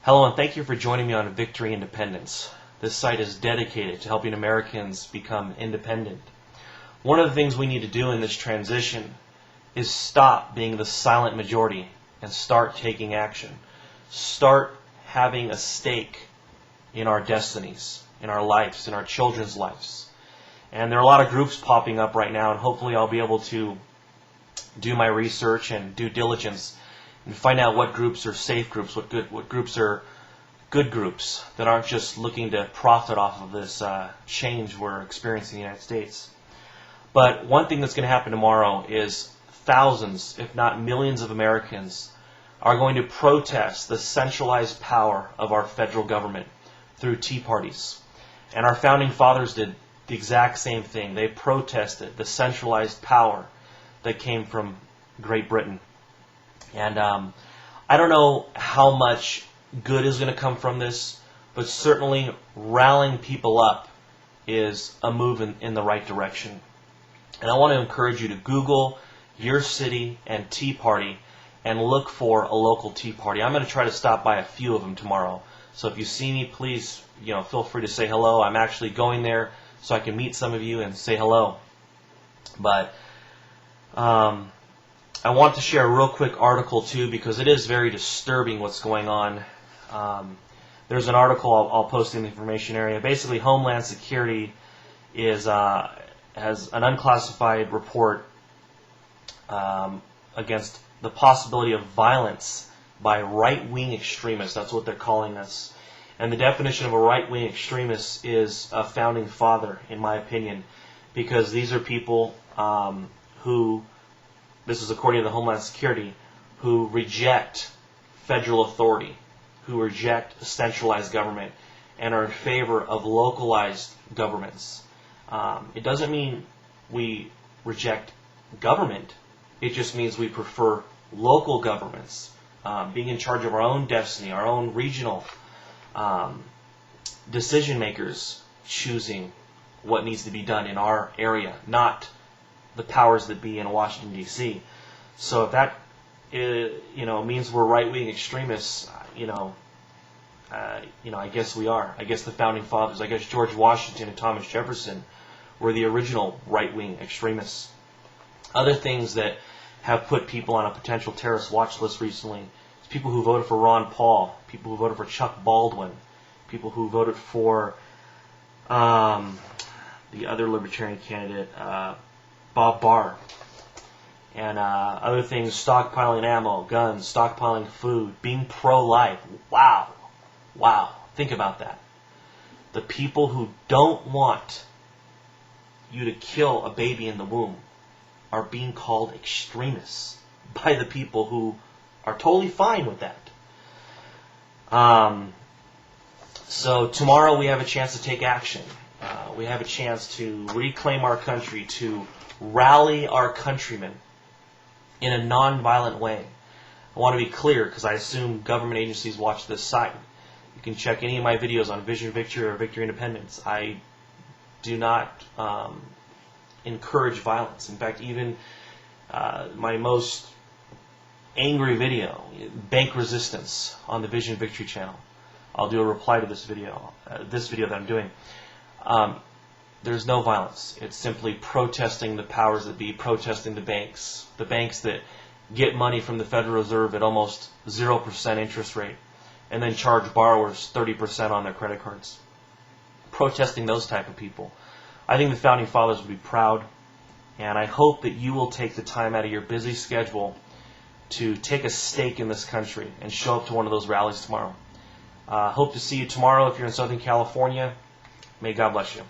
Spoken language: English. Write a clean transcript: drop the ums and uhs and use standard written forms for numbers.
Hello and thank you for joining me on Victory Independence. This site is dedicated to helping Americans become independent. One of the things we need to do in this transition is stop being the silent majority and start taking action. Start having a stake in our destinies, in our lives, in our children's lives. And there are a lot of groups popping up right now, and hopefully I'll be able to do my research and due diligence and find out what groups are safe groups, what groups are good groups that aren't just looking to profit off of this change we're experiencing in the United States. But one thing that's going to happen tomorrow is thousands, if not millions of Americans are going to protest the centralized power of our federal government through tea parties. And our founding fathers did the exact same thing. They protested the centralized power that came from Great Britain. And I don't know how much good is going to come from this, but certainly rallying people up is a move in the right direction. And I want to encourage you to Google your city and Tea Party and look for a local Tea Party. I'm going to try to stop by a few of them tomorrow. So if you see me, please feel free to say hello. I'm actually going there so I can meet some of you and say hello. But I want to share a real quick article too, because it is very disturbing what's going on. There's an article I'll post in the information area. Basically, Homeland Security has an unclassified report against the possibility of violence by right-wing extremists. That's what they're calling this. And the definition of a right-wing extremist is a founding father, in my opinion, because these are people who, this is according to the Homeland Security, who reject federal authority, who reject centralized government, and are in favor of localized governments. It doesn't mean we reject government. It just means we prefer local governments, being in charge of our own destiny, our own regional decision makers choosing what needs to be done in our area, not the powers that be in Washington, D.C. So if that means we're right-wing extremists, I guess we are. I guess the founding fathers, I guess George Washington and Thomas Jefferson were the original right-wing extremists. Other things that have put people on a potential terrorist watch list recently is people who voted for Ron Paul, people who voted for Chuck Baldwin, people who voted for the other libertarian candidate, Bob Barr, and other things, stockpiling ammo, guns, stockpiling food, being pro-life. Wow, think about that. The people who don't want you to kill a baby in the womb are being called extremists by the people who are totally fine with that. So tomorrow we have a chance to take action. We have a chance to reclaim our country, to rally our countrymen in a non-violent way. I want to be clear, because I assume government agencies watch this site. You can check any of my videos on Vision Victory or Victory Independence. I do not encourage violence. In fact, even my most angry video, bank resistance, on the Vision Victory channel, I'll do a reply to this video that I'm doing. There's no violence. It's simply protesting the powers that be, protesting the banks that get money from the Federal Reserve at almost 0% interest rate, and then charge borrowers 30% on their credit cards. Protesting those type of people. I think the Founding Fathers would be proud, and I hope that you will take the time out of your busy schedule to take a stake in this country and show up to one of those rallies tomorrow. Hope to see you tomorrow if you're in Southern California. May God bless you.